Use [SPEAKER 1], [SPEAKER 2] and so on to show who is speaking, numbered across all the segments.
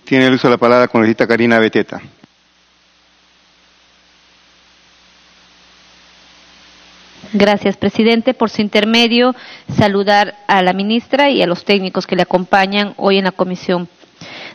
[SPEAKER 1] Tiene el uso de la palabra la congresista Karina Beteta.
[SPEAKER 2] Gracias, presidente. Por su intermedio, saludar a la ministra y a los técnicos que le acompañan hoy en la Comisión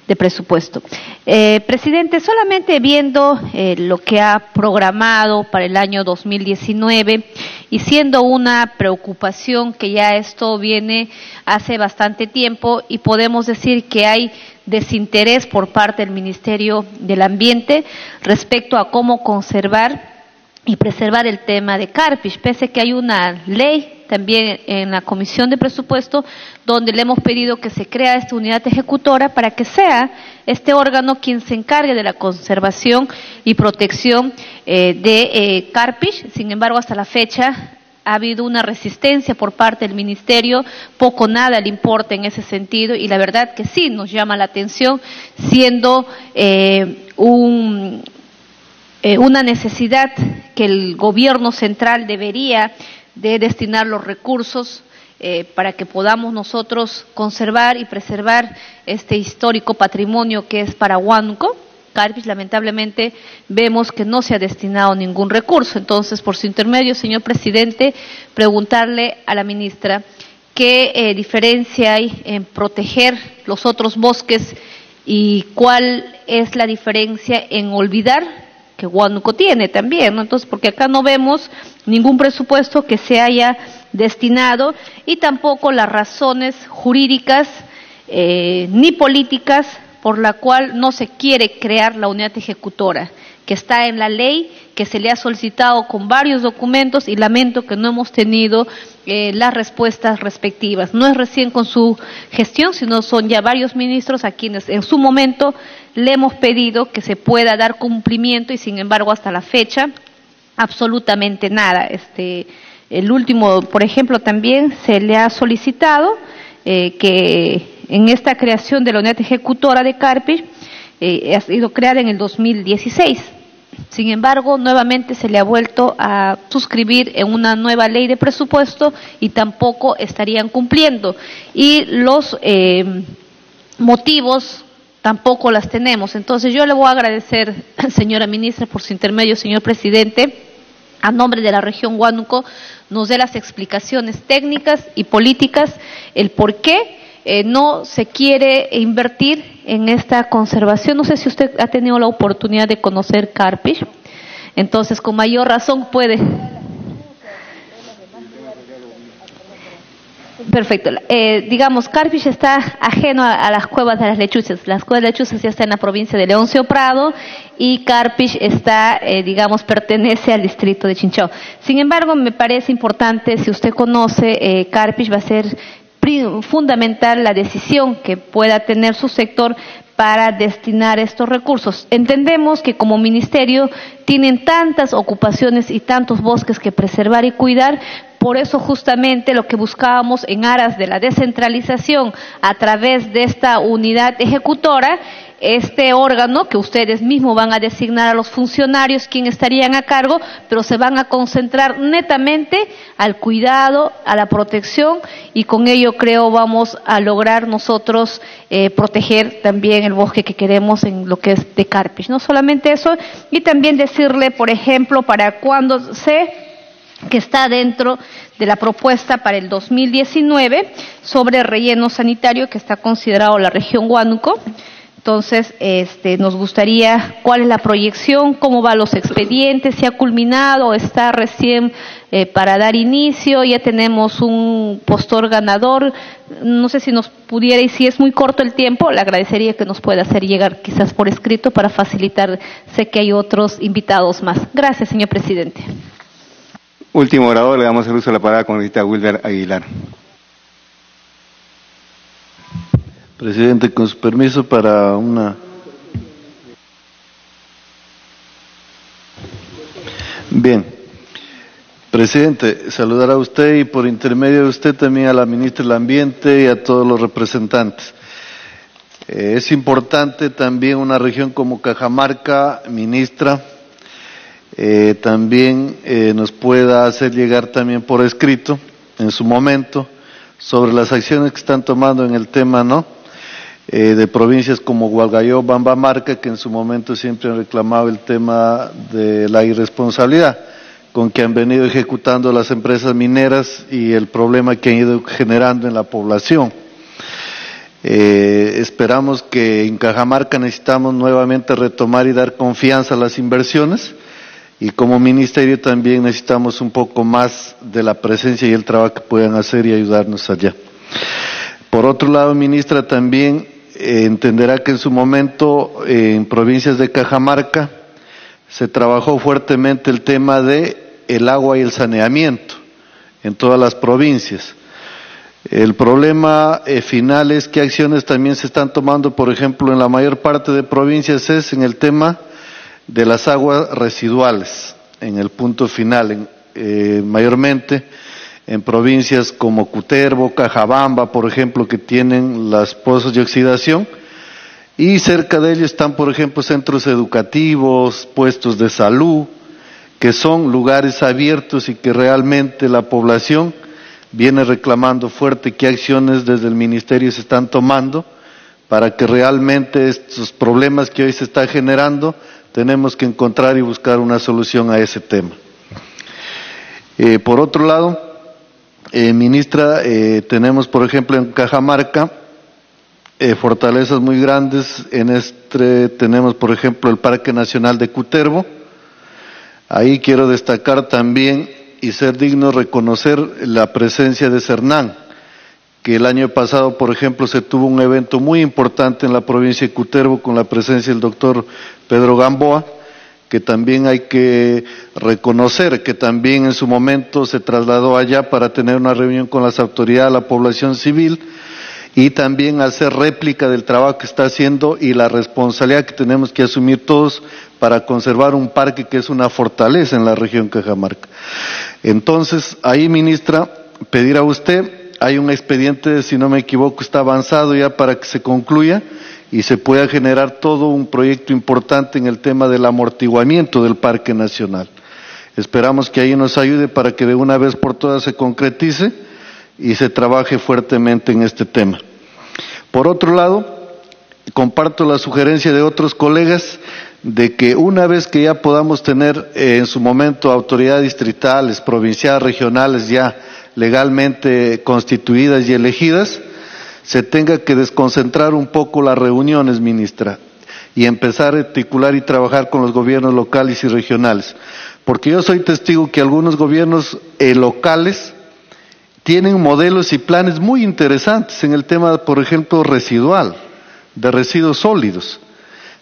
[SPEAKER 2] de Presupuesto. Presidente, solamente viendo lo que ha programado para el año 2019 y siendo una preocupación que ya esto viene hace bastante tiempo y podemos decir que hay desinterés por parte del Ministerio del Ambiente respecto a cómo conservar y preservar el tema de Carpish, pese a que hay una ley también en la Comisión de Presupuesto donde le hemos pedido que se crea esta unidad ejecutora para que sea este órgano quien se encargue de la conservación y protección de Carpish. Sin embargo, hasta la fecha ha habido una resistencia por parte del Ministerio, poco nada le importa en ese sentido y la verdad que sí nos llama la atención siendo una necesidad que el gobierno central debería de destinar los recursos para que podamos nosotros conservar y preservar este histórico patrimonio que es para Huánuco. Carpish, lamentablemente vemos que no se ha destinado ningún recurso. Entonces, por su intermedio, señor presidente, preguntarle a la ministra qué diferencia hay en proteger los otros bosques y cuál es la diferencia en olvidar que Huánuco tiene también, ¿no? Entonces, porque acá no vemos ningún presupuesto que se haya destinado y tampoco las razones jurídicas ni políticas por la cual no se quiere crear la unidad ejecutora, que está en la ley, que se le ha solicitado con varios documentos y lamento que no hemos tenido las respuestas respectivas. No es recién con su gestión, sino son ya varios ministros a quienes en su momento le hemos pedido que se pueda dar cumplimiento y sin embargo hasta la fecha absolutamente nada. El último, por ejemplo, también se le ha solicitado que en esta creación de la unidad ejecutora de Carpish ha sido creada en el 2016. Sin embargo, nuevamente se le ha vuelto a suscribir en una nueva ley de presupuesto y tampoco estarían cumpliendo. Y los motivos tampoco las tenemos. Entonces yo le voy a agradecer, señora ministra, por su intermedio, señor presidente, a nombre de la región Huánuco, nos dé las explicaciones técnicas y políticas, el por qué no se quiere invertir en esta conservación. No sé si usted ha tenido la oportunidad de conocer Carpish, entonces con mayor razón puede. Perfecto. Digamos, Carpish está ajeno a las cuevas de las lechuzas. Las cuevas de las lechuzas ya están en la provincia de Leoncio Prado y Carpish está, pertenece al distrito de Chinchao. Sin embargo, me parece importante, si usted conoce, Carpish va a ser fundamental la decisión que pueda tener su sector para destinar estos recursos. Entendemos que como ministerio tienen tantas ocupaciones y tantos bosques que preservar y cuidar. Por eso justamente lo que buscábamos en aras de la descentralización a través de esta unidad ejecutora, este órgano que ustedes mismos van a designar a los funcionarios quienes estarían a cargo, pero se van a concentrar netamente al cuidado, a la protección y con ello creo vamos a lograr nosotros proteger también el bosque que queremos en lo que es de Carpish. No solamente eso, y también decirle, por ejemplo, para cuando que está dentro de la propuesta para el 2019 sobre el relleno sanitario que está considerado la región Huánuco. Entonces, nos gustaría cuál es la proyección, cómo van los expedientes, si ha culminado o está recién para dar inicio, ya tenemos un postor ganador. No sé si nos pudiera, y si es muy corto el tiempo, le agradecería que nos pueda hacer llegar quizás por escrito para facilitar, sé que hay otros invitados más. Gracias, señor presidente.
[SPEAKER 1] Último orador, le damos el uso de la palabra a la congresista Wilber Aguilar.
[SPEAKER 3] Presidente, con su permiso para una... Bien. Presidente, saludar a usted y por intermedio de usted también a la ministra del Ambiente y a todos los representantes. Es importante también una región como Cajamarca, ministra, también nos pueda hacer llegar también por escrito en su momento sobre las acciones que están tomando en el tema, ¿no? de provincias como Hualgayo, Bambamarca, que en su momento siempre han reclamado el tema de la irresponsabilidad con que han venido ejecutando las empresas mineras y el problema que han ido generando en la población. Esperamos que en Cajamarca necesitamos nuevamente retomar y dar confianza a las inversiones, y como ministerio también necesitamos un poco más de la presencia y el trabajo que puedan hacer y ayudarnos allá. Por otro lado, ministra, también entenderá que en su momento en provincias de Cajamarca se trabajó fuertemente el tema de el agua y el saneamiento en todas las provincias. El problema final es qué acciones también se están tomando, por ejemplo, en la mayor parte de provincias es en el tema de las aguas residuales, en el punto final, mayormente en provincias como Cutervo, Cajabamba, por ejemplo, que tienen las pozos de oxidación, y cerca de ellos están, por ejemplo, centros educativos, puestos de salud, que son lugares abiertos y que realmente la población viene reclamando fuerte qué acciones desde el ministerio se están tomando para que realmente estos problemas que hoy se están generando tenemos que encontrar y buscar una solución a ese tema. Por otro lado, ministra, tenemos por ejemplo en Cajamarca fortalezas muy grandes. Tenemos por ejemplo el Parque Nacional de Cutervo. Ahí quiero destacar también y ser digno de reconocer la presencia de Cernán, que el año pasado, por ejemplo, se tuvo un evento muy importante en la provincia de Cutervo con la presencia del doctor Pedro Gamboa, que también hay que reconocer que también en su momento se trasladó allá para tener una reunión con las autoridades, la población civil, y también hacer réplica del trabajo que está haciendo y la responsabilidad que tenemos que asumir todos para conservar un parque que es una fortaleza en la región Cajamarca. Entonces, ahí, ministra, pedir a usted, hay un expediente, si no me equivoco, está avanzado ya para que se concluya y se pueda generar todo un proyecto importante en el tema del amortiguamiento del Parque Nacional. Esperamos que ahí nos ayude para que de una vez por todas se concretice y se trabaje fuertemente en este tema. Por otro lado, comparto la sugerencia de otros colegas de que una vez que ya podamos tener en su momento autoridades distritales, provinciales, regionales ya legalmente constituidas y elegidas, se tenga que desconcentrar un poco las reuniones, ministra, y empezar a articular y trabajar con los gobiernos locales y regionales. Porque yo soy testigo que algunos gobiernos locales tienen modelos y planes muy interesantes en el tema, por ejemplo, residual, de residuos sólidos.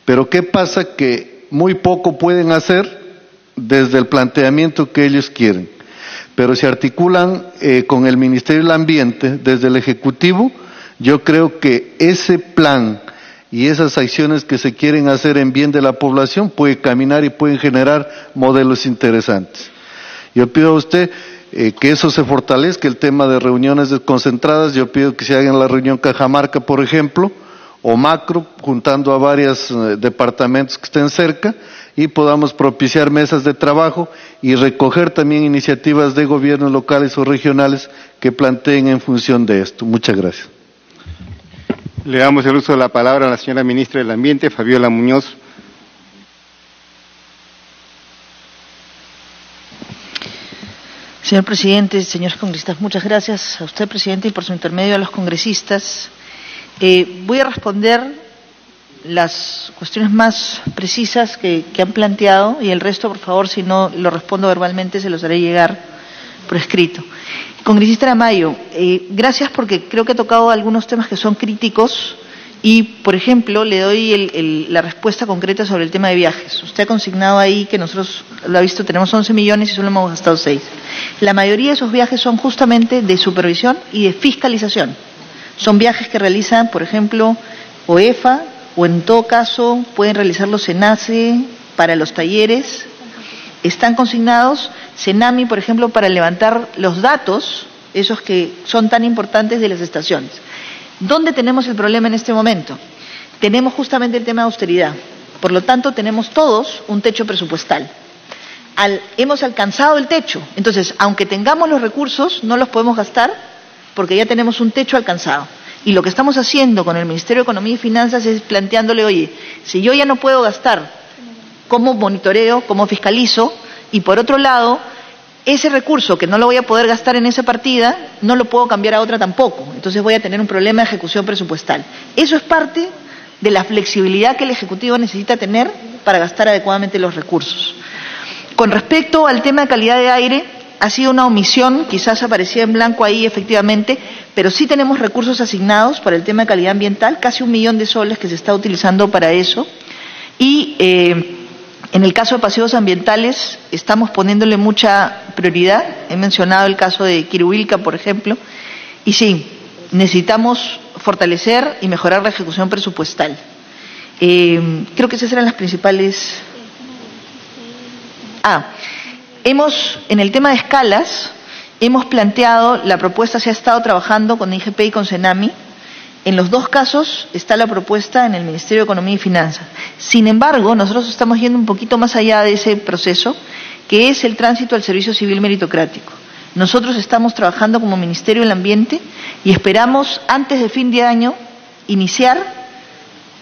[SPEAKER 3] Pero ¿qué pasa? Que muy poco pueden hacer desde el planteamiento que ellos quieren. Pero si articulan con el Ministerio del Ambiente, desde el Ejecutivo, yo creo que ese plan y esas acciones que se quieren hacer en bien de la población puede caminar y pueden generar modelos interesantes. Yo pido a usted que eso se fortalezca, el tema de reuniones desconcentradas. Yo pido que se haga en la reunión Cajamarca, por ejemplo, o macro, juntando a varios departamentos que estén cerca y podamos propiciar mesas de trabajo y recoger también iniciativas de gobiernos locales o regionales que planteen en función de esto. Muchas gracias.
[SPEAKER 1] Le damos el uso de la palabra a la señora ministra del Ambiente, Fabiola Muñoz.
[SPEAKER 4] Señor presidente, señores congresistas, muchas gracias a usted, presidente, y por su intermedio a los congresistas. Voy a responder las cuestiones más precisas que han planteado y el resto, por favor, si no lo respondo verbalmente, se los haré llegar por escrito. Congresista Aramayo, gracias porque creo que ha tocado algunos temas que son críticos y, por ejemplo, le doy la respuesta concreta sobre el tema de viajes. Usted ha consignado ahí que nosotros, lo ha visto, tenemos 11 millones y solo hemos gastado 6. La mayoría de esos viajes son justamente de supervisión y de fiscalización. Son viajes que realizan, por ejemplo, OEFA o en todo caso pueden realizarlo SENACE para los talleres. Están consignados CENAMI, por ejemplo, para levantar los datos, esos que son tan importantes de las estaciones. ¿Dónde tenemos el problema en este momento? Tenemos justamente el tema de austeridad. Por lo tanto, tenemos todos un techo presupuestal. Hemos alcanzado el techo. Entonces, aunque tengamos los recursos, no los podemos gastar porque ya tenemos un techo alcanzado. Y lo que estamos haciendo con el Ministerio de Economía y Finanzas es planteándole, oye, si yo ya no puedo gastar, ¿cómo monitoreo, cómo fiscalizo? Y por otro lado, ese recurso que no lo voy a poder gastar en esa partida, no lo puedo cambiar a otra tampoco. Entonces voy a tener un problema de ejecución presupuestal. Eso es parte de la flexibilidad que el Ejecutivo necesita tener para gastar adecuadamente los recursos. Con respecto al tema de calidad de aire, ha sido una omisión, quizás aparecía en blanco ahí efectivamente, pero sí tenemos recursos asignados para el tema de calidad ambiental, casi 1 millón de soles que se está utilizando para eso. Y en el caso de pasivos ambientales estamos poniéndole mucha prioridad. He mencionado el caso de Quirubilca, por ejemplo, y sí, necesitamos fortalecer y mejorar la ejecución presupuestal. Creo que esas eran las principales. En el tema de escalas, hemos planteado, la propuesta se ha estado trabajando con IGP y con Senami. En los dos casos está la propuesta en el Ministerio de Economía y Finanzas. Sin embargo, nosotros estamos yendo un poquito más allá de ese proceso, que es el tránsito al servicio civil meritocrático. Nosotros estamos trabajando como Ministerio del Ambiente y esperamos, antes de fin de año, iniciar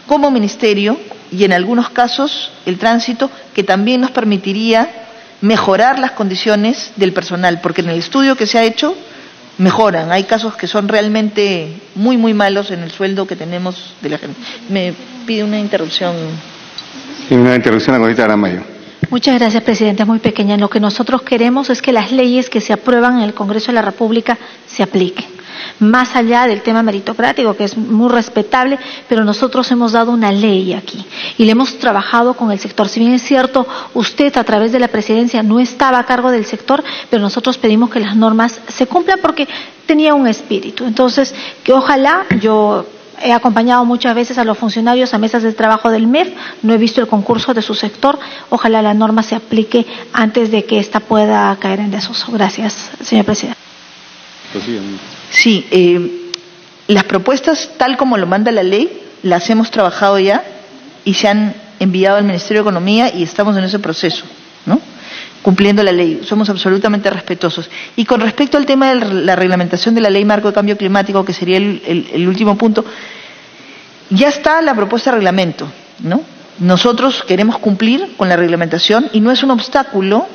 [SPEAKER 4] como Ministerio y en algunos casos el tránsito que también nos permitiría mejorar las condiciones del personal, porque en el estudio que se ha hecho mejoran. Hay casos que son realmente muy, muy malos en el sueldo que tenemos de la gente. Me pide una interrupción.
[SPEAKER 1] Sí, una interrupción a la señorita Aramayo.
[SPEAKER 5] Muchas gracias, presidente. Es muy pequeña. Lo que nosotros queremos es que las leyes que se aprueban en el Congreso de la República se apliquen. Más allá del tema meritocrático, que es muy respetable, pero nosotros hemos dado una ley aquí y le hemos trabajado con el sector. Si bien es cierto, usted a través de la presidencia no estaba a cargo del sector, pero nosotros pedimos que las normas se cumplan porque tenía un espíritu. Entonces, que ojalá, yo he acompañado muchas veces a los funcionarios a mesas de trabajo del MEF, no he visto el concurso de su sector, ojalá la norma se aplique antes de que ésta pueda caer en desuso. Gracias, señor presidente.
[SPEAKER 4] Sí, las propuestas tal como lo manda la ley, las hemos trabajado ya y se han enviado al Ministerio de Economía y estamos en ese proceso, ¿no? Cumpliendo la ley, somos absolutamente respetuosos. Y con respecto al tema de la reglamentación de la Ley Marco de Cambio Climático, que sería el último punto, ya está la propuesta de reglamento, ¿no? Nosotros queremos cumplir con la reglamentación y no es un obstáculo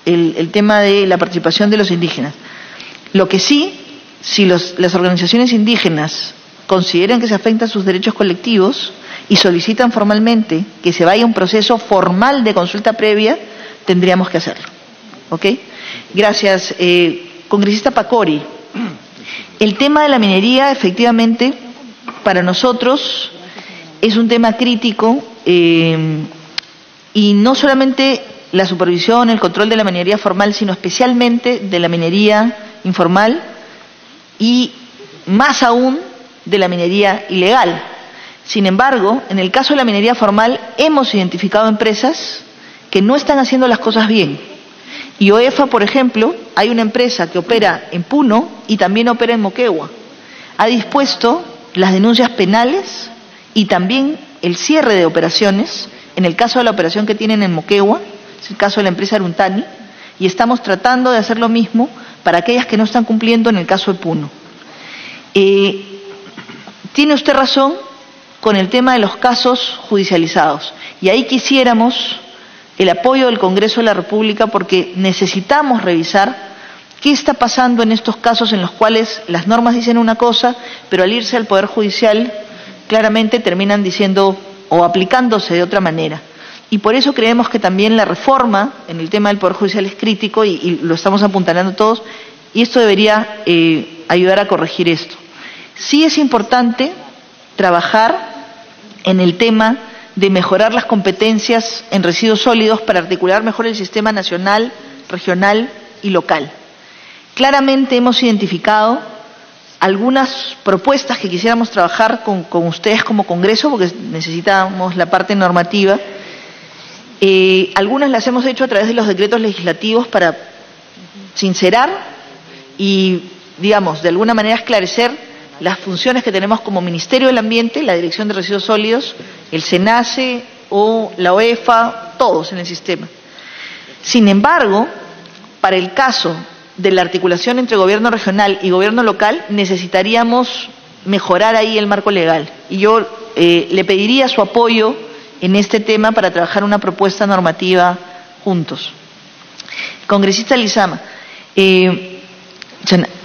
[SPEAKER 4] el tema de la participación de los indígenas. Lo que sí, si las organizaciones indígenas consideran que se afectan sus derechos colectivos y solicitan formalmente que se vaya a un proceso formal de consulta previa, tendríamos que hacerlo. ¿Ok? Gracias. Congresista Pacori, el tema de la minería, efectivamente, para nosotros es un tema crítico y no solamente la supervisión, el control de la minería formal, sino especialmente de la minería informal y más aún de la minería ilegal. Sin embargo, en el caso de la minería formal hemos identificado empresas que no están haciendo las cosas bien. Y OEFA, por ejemplo, hay una empresa que opera en Puno y también opera en Moquegua. Ha dispuesto las denuncias penales y también el cierre de operaciones. En el caso de la operación que tienen en Moquegua, es el caso de la empresa Aruntani, y estamos tratando de hacer lo mismo para aquellas que no están cumpliendo en el caso de Puno. Tiene usted razón con el tema de los casos judicializados, y ahí quisiéramos el apoyo del Congreso de la República porque necesitamos revisar qué está pasando en estos casos en los cuales las normas dicen una cosa, pero al irse al Poder Judicial claramente terminan diciendo o aplicándose de otra manera. Y por eso creemos que también la reforma en el tema del Poder Judicial es crítico y lo estamos apuntalando todos, y esto debería ayudar a corregir esto. Sí es importante trabajar en el tema de mejorar las competencias en residuos sólidos para articular mejor el sistema nacional, regional y local. Claramente hemos identificado algunas propuestas que quisiéramos trabajar con ustedes como Congreso, porque necesitamos la parte normativa. Algunas las hemos hecho a través de los decretos legislativos para sincerar y, digamos, de alguna manera esclarecer las funciones que tenemos como Ministerio del Ambiente, la Dirección de Residuos Sólidos, el SENACE o la OEFA, todos en el sistema. Sin embargo, para el caso de la articulación entre gobierno regional y gobierno local, necesitaríamos mejorar ahí el marco legal. Y yo le pediría su apoyo en este tema para trabajar una propuesta normativa juntos. Congresista Lizama,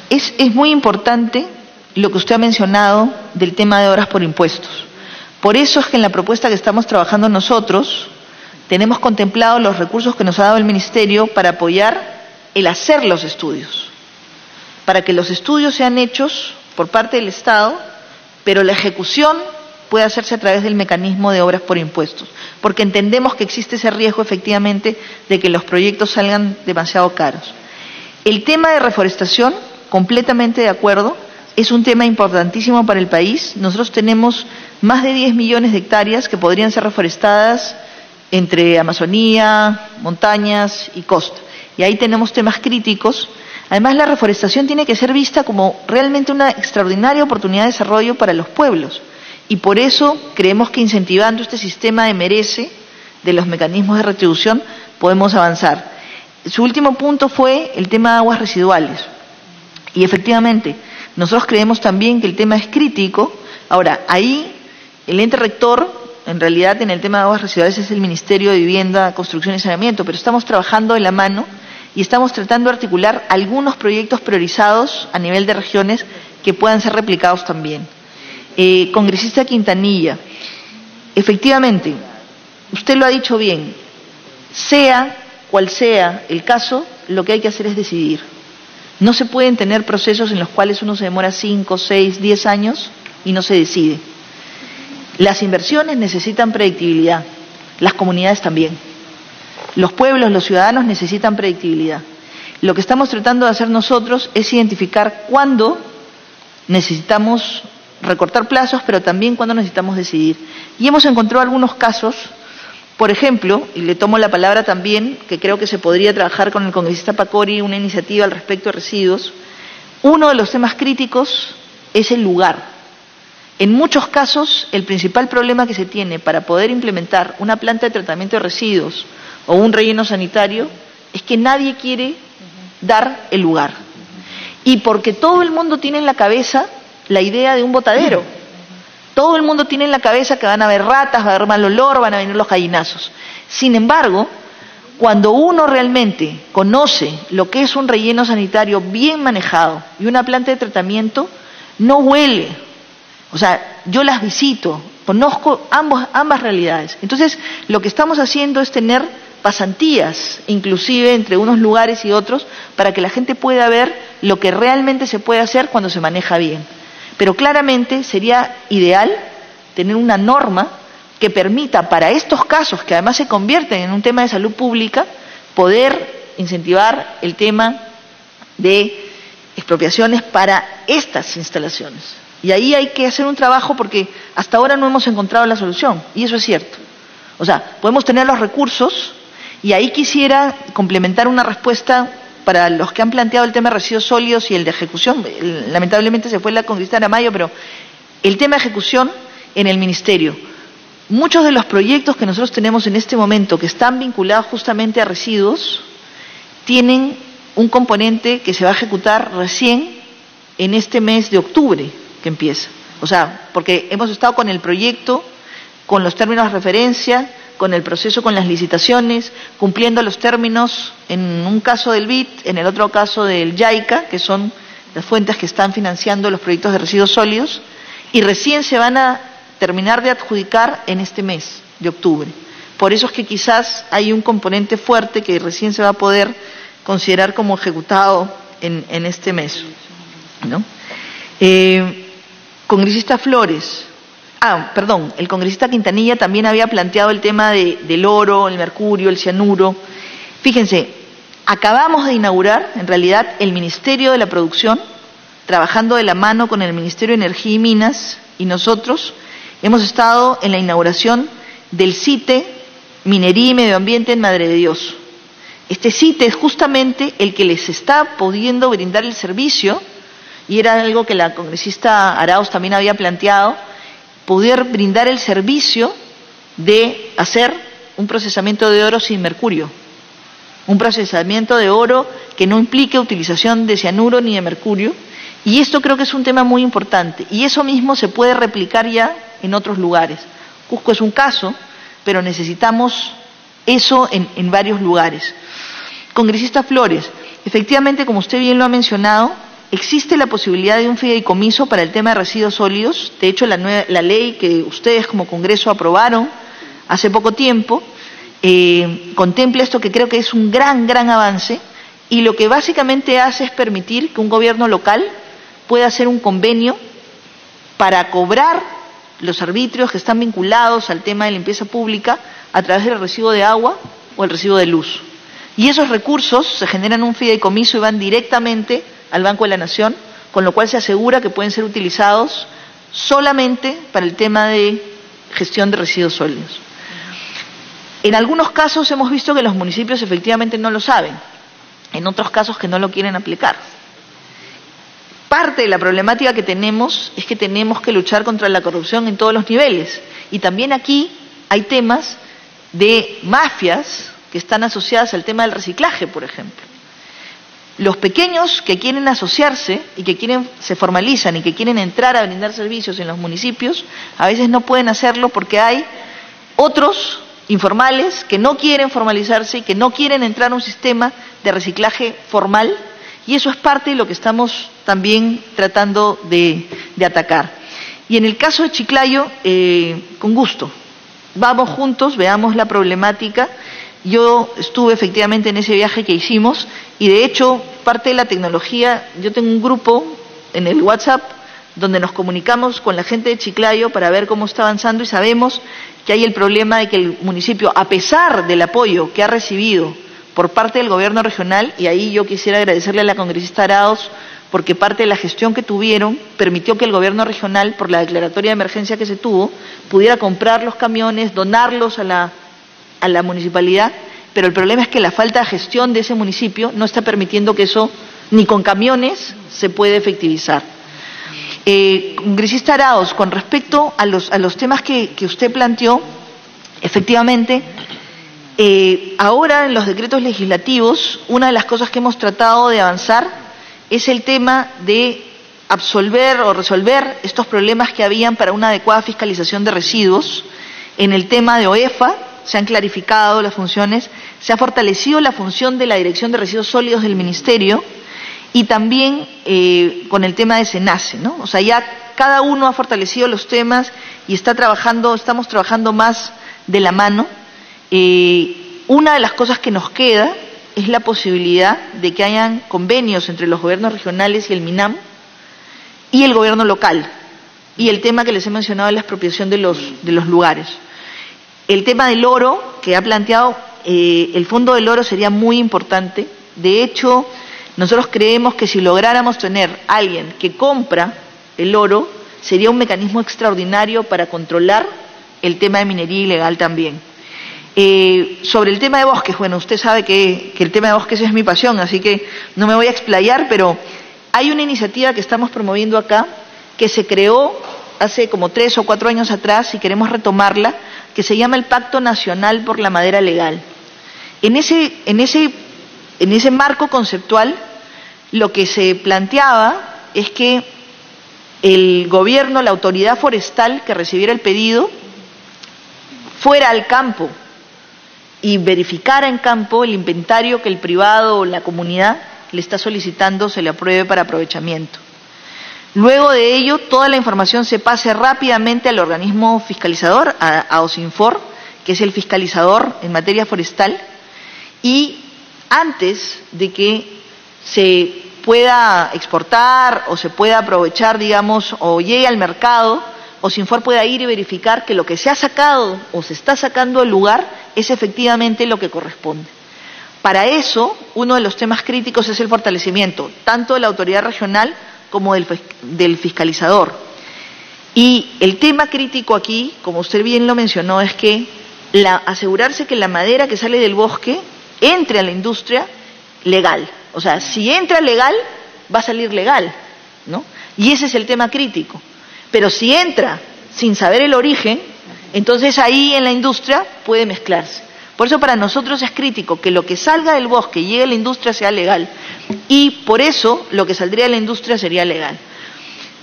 [SPEAKER 4] es muy importante lo que usted ha mencionado del tema de obras por impuestos. Por eso es que en la propuesta que estamos trabajando nosotros tenemos contemplado los recursos que nos ha dado el Ministerio para apoyar el hacer los estudios, para que los estudios sean hechos por parte del Estado, pero la ejecución puede hacerse a través del mecanismo de obras por impuestos, porque entendemos que existe ese riesgo efectivamente de que los proyectos salgan demasiado caros. El tema de reforestación, completamente de acuerdo, es un tema importantísimo para el país. Nosotros tenemos más de 10 millones de hectáreas que podrían ser reforestadas entre Amazonía, montañas y costa. Y ahí tenemos temas críticos. Además, la reforestación tiene que ser vista como realmente una extraordinaria oportunidad de desarrollo para los pueblos. Y por eso creemos que incentivando este sistema de merece, de los mecanismos de retribución, podemos avanzar. Su último punto fue el tema de aguas residuales. Y efectivamente, nosotros creemos también que el tema es crítico. Ahora, ahí el ente rector, en realidad en el tema de aguas residuales es el Ministerio de Vivienda, Construcción y Saneamiento, pero estamos trabajando de la mano y estamos tratando de articular algunos proyectos priorizados a nivel de regiones que puedan ser replicados también. Congresista Quintanilla, efectivamente, usted lo ha dicho bien, sea cual sea el caso, lo que hay que hacer es decidir. No se pueden tener procesos en los cuales uno se demora 5, 6, 10 años y no se decide. Las inversiones necesitan predictibilidad, las comunidades también. Los pueblos, los ciudadanos necesitan predictibilidad. Lo que estamos tratando de hacer nosotros es identificar cuándo necesitamos recortar plazos, pero también cuándo necesitamos decidir. Y hemos encontrado algunos casos, por ejemplo, y le tomo la palabra también, que creo que se podría trabajar con el congresista Pacori una iniciativa al respecto de residuos. Uno de los temas críticos es el lugar. En muchos casos, el principal problema que se tiene para poder implementar una planta de tratamiento de residuos o un relleno sanitario es que nadie quiere dar el lugar. Y porque todo el mundo tiene en la cabeza la idea de un botadero. Todo el mundo tiene en la cabeza que van a haber ratas, va a haber mal olor, van a venir los gallinazos. Sin embargo, cuando uno realmente conoce lo que es un relleno sanitario bien manejado y una planta de tratamiento, no huele. O sea, yo las visito, conozco ambas realidades. Entonces, lo que estamos haciendo es tener pasantías, inclusive entre unos lugares y otros, para que la gente pueda ver lo que realmente se puede hacer cuando se maneja bien. Pero claramente sería ideal tener una norma que permita para estos casos, que además se convierten en un tema de salud pública, poder incentivar el tema de expropiaciones para estas instalaciones. Y ahí hay que hacer un trabajo porque hasta ahora no hemos encontrado la solución, y eso es cierto. O sea, podemos tener los recursos, y ahí quisiera complementar una respuesta para los que han planteado el tema de residuos sólidos y el de ejecución. Lamentablemente se fue la congresista Aramayo, pero el tema de ejecución en el Ministerio. Muchos de los proyectos que nosotros tenemos en este momento que están vinculados justamente a residuos tienen un componente que se va a ejecutar recién en este mes de octubre que empieza. O sea, porque hemos estado con el proyecto, con los términos de referencia, con el proceso, con las licitaciones, cumpliendo los términos, en un caso del BID, en el otro caso del YAICA, que son las fuentes que están financiando los proyectos de residuos sólidos, y recién se van a terminar de adjudicar en este mes de octubre. Por eso es que quizás hay un componente fuerte que recién se va a poder considerar como ejecutado en este mes, ¿no? Congresista Flores. El congresista Quintanilla también había planteado el tema del oro, el mercurio, el cianuro. Fíjense, acabamos de inaugurar, en realidad, el Ministerio de la Producción, trabajando de la mano con el Ministerio de Energía y Minas, y nosotros hemos estado en la inauguración del CITE Minería y Medio Ambiente en Madre de Dios. Este CITE es justamente el que les está pudiendo brindar el servicio, y era algo que la congresista Arauz también había planteado, poder brindar el servicio de hacer un procesamiento de oro sin mercurio, un procesamiento de oro que no implique utilización de cianuro ni de mercurio, Y esto creo que es un tema muy importante. Y eso mismo se puede replicar ya en otros lugares. Cusco es un caso, pero necesitamos eso en varios lugares. Congresista Flores, efectivamente, como usted bien lo ha mencionado, existe la posibilidad de un fideicomiso para el tema de residuos sólidos. De hecho, la ley que ustedes como Congreso aprobaron hace poco tiempo contempla esto, que creo que es un gran avance, y lo que básicamente hace es permitir que un gobierno local pueda hacer un convenio para cobrar los arbitrios que están vinculados al tema de limpieza pública a través del recibo de agua o el recibo de luz. Y esos recursos se generan en un fideicomiso y van directamente al Banco de la Nación, con lo cual se asegura que pueden ser utilizados solamente para el tema de gestión de residuos sólidos. En algunos casos hemos visto que los municipios efectivamente no lo saben, en otros casos que no lo quieren aplicar. Parte de la problemática que tenemos es que tenemos que luchar contra la corrupción en todos los niveles. Y también aquí hay temas de mafias que están asociadas al tema del reciclaje, por ejemplo. Los pequeños que quieren asociarse y que se formalizan y que quieren entrar a brindar servicios en los municipios, a veces no pueden hacerlo porque hay otros informales que no quieren formalizarse y que no quieren entrar a un sistema de reciclaje formal, y eso es parte de lo que estamos también tratando de atacar. Y en el caso de Chiclayo, con gusto, vamos juntos, veamos la problemática. Yo estuve efectivamente en ese viaje que hicimos y de hecho parte de la tecnología, yo tengo un grupo en el WhatsApp donde nos comunicamos con la gente de Chiclayo para ver cómo está avanzando, y sabemos que hay el problema de que el municipio, a pesar del apoyo que ha recibido por parte del gobierno regional, y ahí yo quisiera agradecerle a la congresista Arauz porque parte de la gestión que tuvieron permitió que el gobierno regional, por la declaratoria de emergencia que se tuvo, pudiera comprar los camiones, donarlos a la municipalidad, pero el problema es que la falta de gestión de ese municipio no está permitiendo que eso, ni con camiones, se pueda efectivizar. Congresista Arauz, con respecto a los temas que usted planteó, efectivamente, ahora en los decretos legislativos, una de las cosas que hemos tratado de avanzar es el tema de absolver o resolver estos problemas que habían para una adecuada fiscalización de residuos. En el tema de OEFA se han clarificado las funciones, se ha fortalecido la función de la Dirección de Residuos Sólidos del Ministerio y también con el tema de SENACE, ¿no? O sea, ya cada uno ha fortalecido los temas y estamos trabajando más de la mano. Una de las cosas que nos queda es la posibilidad de que hayan convenios entre los gobiernos regionales y el MINAM y el gobierno local, y el tema que les he mencionado de la expropiación de los lugares. El tema del oro que ha planteado, el fondo del oro sería muy importante. De hecho, nosotros creemos que si lográramos tener a alguien que compra el oro, sería un mecanismo extraordinario para controlar el tema de minería ilegal también. Sobre el tema de bosques, bueno, usted sabe que el tema de bosques es mi pasión, así que no me voy a explayar, pero hay una iniciativa que estamos promoviendo acá, que se creó hace como 3 o 4 años atrás y queremos retomarla, que se llama el Pacto Nacional por la Madera Legal. En ese marco conceptual, lo que se planteaba es que el gobierno, la autoridad forestal que recibiera el pedido, fuera al campo y verificara en campo el inventario que el privado o la comunidad le está solicitando se le apruebe para aprovechamiento. Luego de ello, toda la información se pase rápidamente al organismo fiscalizador, a OSINFOR, que es el fiscalizador en materia forestal, y antes de que se pueda exportar o se pueda aprovechar, digamos, o llegue al mercado, OSINFOR pueda ir y verificar que lo que se ha sacado o se está sacando del lugar es efectivamente lo que corresponde. Para eso, uno de los temas críticos es el fortalecimiento tanto de la autoridad regional como del fiscalizador. Y el tema crítico aquí, como usted bien lo mencionó, es que asegurarse que la madera que sale del bosque entre a la industria legal. O sea, si entra legal, va a salir legal, ¿no? Y ese es el tema crítico. Pero si entra sin saber el origen, entonces ahí en la industria puede mezclarse. Por eso para nosotros es crítico que lo que salga del bosque y llegue a la industria sea legal, y por eso lo que saldría de la industria sería legal.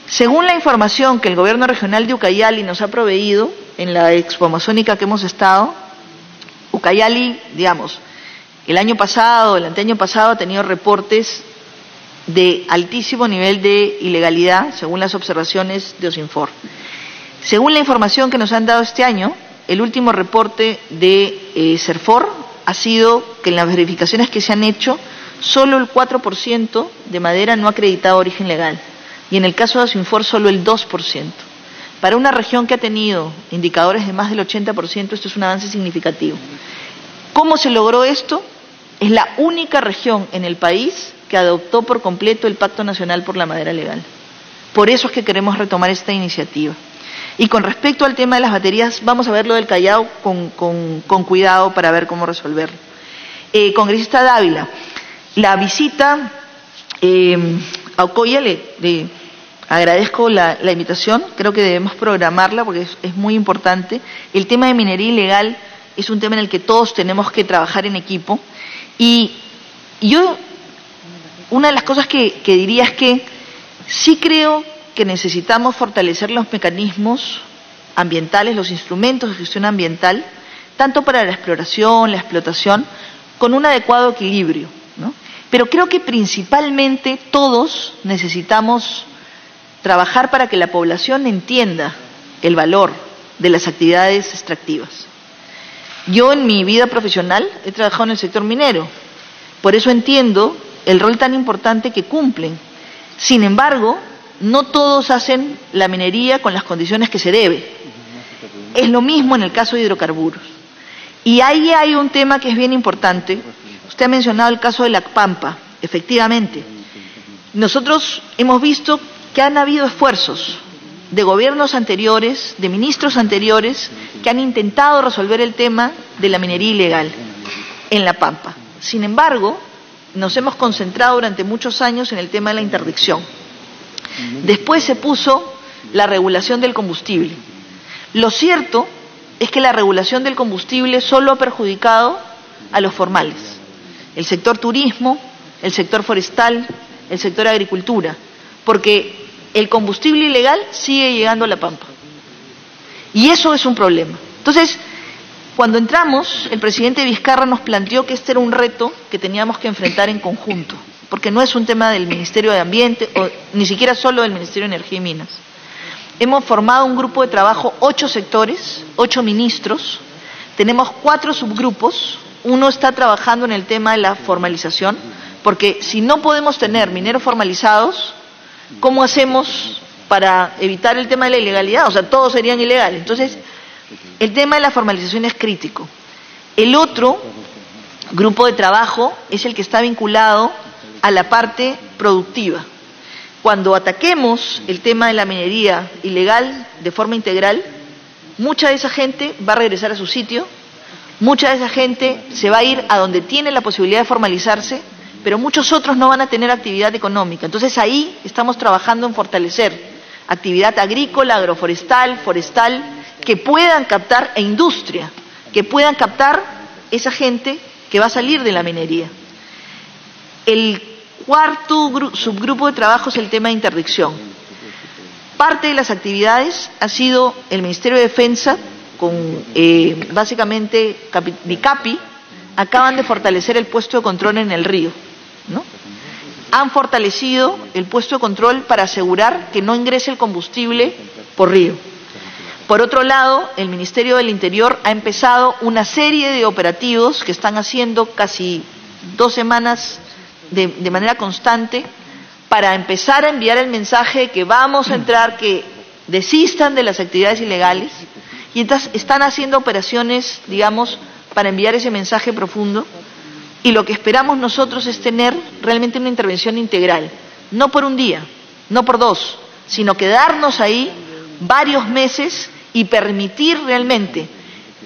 [SPEAKER 4] Según la información que el gobierno regional de Ucayali nos ha proveído en la Expo Amazónica que hemos estado, Ucayali, digamos, el año pasado, el anteaño pasado, ha tenido reportes de altísimo nivel de ilegalidad, según las observaciones de OSINFOR. Según la información que nos han dado este año, el último reporte de CERFOR ha sido que en las verificaciones que se han hecho, solo el 4% de madera no ha acreditado origen legal, y en el caso de OSINFOR solo el 2%. Para una región que ha tenido indicadores de más del 80%, esto es un avance significativo. ¿Cómo se logró esto? Es la única región en el país que adoptó por completo el Pacto Nacional por la Madera Legal. Por eso es que queremos retomar esta iniciativa. Y con respecto al tema de las baterías, vamos a ver lo del Callao con cuidado para ver cómo resolverlo. Congresista Dávila, la visita a Ocoya, le agradezco la invitación, creo que debemos programarla porque es muy importante. El tema de minería ilegal es un tema en el que todos tenemos que trabajar en equipo. Y yo, una de las cosas que diría es que sí creo que necesitamos fortalecer los mecanismos ambientales, los instrumentos de gestión ambiental, tanto para la exploración, la explotación, con un adecuado equilibrio, ¿no? Pero creo que principalmente todos necesitamos trabajar para que la población entienda el valor de las actividades extractivas. Yo en mi vida profesional he trabajado en el sector minero, por eso entiendo el rol tan importante que cumplen. Sin embargo, no todos hacen la minería con las condiciones que se debe. Es lo mismo en el caso de hidrocarburos. Y ahí hay un tema que es bien importante. Usted ha mencionado el caso de la Pampa. Efectivamente, nosotros hemos visto que han habido esfuerzos de gobiernos anteriores, de ministros anteriores, que han intentado resolver el tema de la minería ilegal en la Pampa. Sin embargo, nos hemos concentrado durante muchos años en el tema de la interdicción. Después se puso la regulación del combustible. Lo cierto es que la regulación del combustible solo ha perjudicado a los formales, el sector turismo, el sector forestal, el sector agricultura, porque el combustible ilegal sigue llegando a la Pampa. Y eso es un problema. Entonces, cuando entramos, el presidente Vizcarra nos planteó que este era un reto que teníamos que enfrentar en conjunto, porque no es un tema del Ministerio de Ambiente, o ni siquiera solo del Ministerio de Energía y Minas. Hemos formado un grupo de trabajo, 8 sectores, 8 ministros, tenemos 4 subgrupos, uno está trabajando en el tema de la formalización, porque si no podemos tener mineros formalizados, ¿cómo hacemos para evitar el tema de la ilegalidad? O sea, todos serían ilegales. Entonces, el tema de la formalización es crítico. El otro grupo de trabajo es el que está vinculado a la parte productiva. Cuando ataquemos el tema de la minería ilegal de forma integral, mucha de esa gente va a regresar a su sitio, mucha de esa gente se va a ir a donde tiene la posibilidad de formalizarse, pero muchos otros no van a tener actividad económica. Entonces ahí estamos trabajando en fortalecer actividad agrícola, agroforestal, forestal, que puedan captar, e industria, que puedan captar esa gente que va a salir de la minería. El cuarto subgrupo de trabajo es el tema de interdicción. Parte de las actividades ha sido el Ministerio de Defensa, con básicamente Bicapi, acaban de fortalecer el puesto de control en el río, ¿no? Han fortalecido el puesto de control para asegurar que no ingrese el combustible por río. Por otro lado, el Ministerio del Interior ha empezado una serie de operativos que están haciendo casi 2 semanas de manera constante para empezar a enviar el mensaje de que vamos a entrar, que desistan de las actividades ilegales, y entonces están haciendo operaciones, digamos, para enviar ese mensaje profundo, y lo que esperamos nosotros es tener realmente una intervención integral, no por un día, no por 2, sino quedarnos ahí varios meses y permitir realmente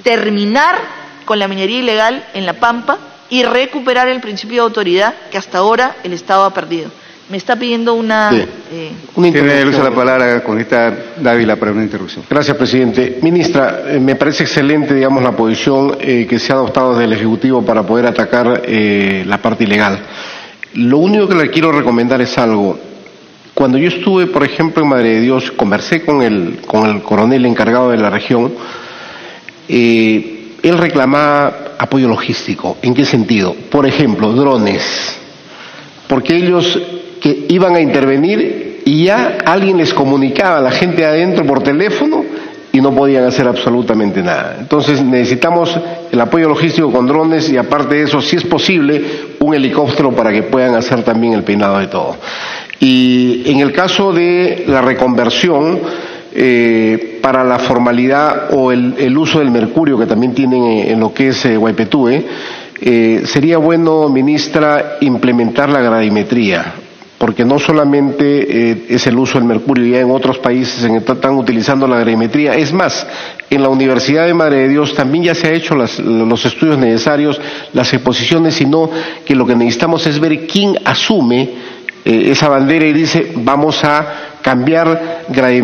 [SPEAKER 4] terminar con la minería ilegal en la Pampa y recuperar el principio de autoridad que hasta ahora el Estado ha perdido. Me está pidiendo una
[SPEAKER 1] Tiene el uso de la palabra congresista Dávila para una interrupción.
[SPEAKER 6] Gracias, presidente. Ministra, me parece excelente, digamos, la posición que se ha adoptado desde el Ejecutivo para poder atacar la parte ilegal. Lo único que le quiero recomendar es algo. Cuando yo estuve, por ejemplo, en Madre de Dios, conversé con el coronel encargado de la región, él reclamaba apoyo logístico. ¿En qué sentido? Por ejemplo, drones. Porque ellos que iban a intervenir y ya alguien les comunicaba a la gente adentro por teléfono y no podían hacer absolutamente nada. Entonces necesitamos el apoyo logístico con drones y aparte de eso, si es posible, un helicóptero para que puedan hacer también el peinado de todo. Y en el caso de la reconversión, para la formalidad o el uso del mercurio que también tienen en lo que es Guaypetúe, sería bueno, ministra, implementar la gravimetría, porque no solamente es el uso del mercurio, ya en otros países están utilizando la gravimetría. Es más, en la Universidad de Madre de Dios también ya se ha hecho los estudios necesarios, las exposiciones, sino que lo que necesitamos es ver quién asume esa bandera y dice vamos a cambiar gravimetría.